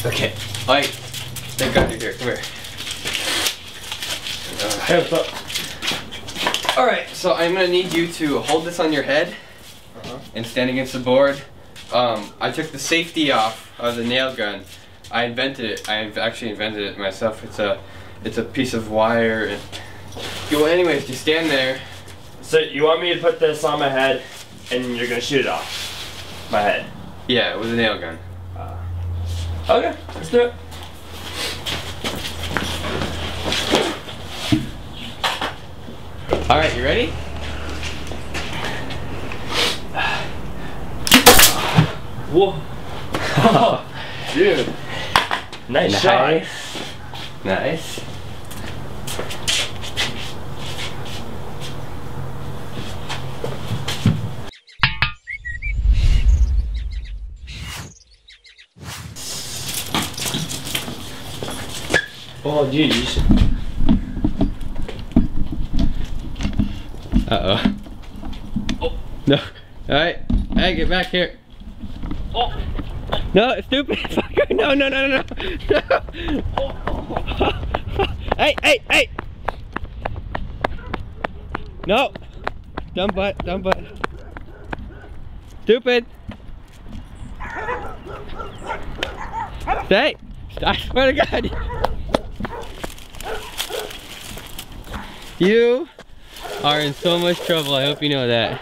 Okay. Alright. Thank God you're here. Come here. Hey, what's up? Alright, so I'm gonna need you to hold this on your head and stand against the board. I took the safety off of the nail gun. I invented it. I've actually invented it myself. It's a piece of wire. And well, anyways, you stand there. So you want me to put this on my head, and you're gonna shoot it off my head? Yeah, with a nail gun. Okay, let's do it. All right, you ready? Whoa! Oh, dude, nice shot. Nice. Oh, geez. Uh-oh. Oh. No. Alright. Hey, get back here. Oh. No, stupid fucker. No, no, no, no, no. Oh. Hey, hey, hey. No. Dumb butt, dumb butt. Stupid. Hey. I swear to God. You are in so much trouble. I hope you know that.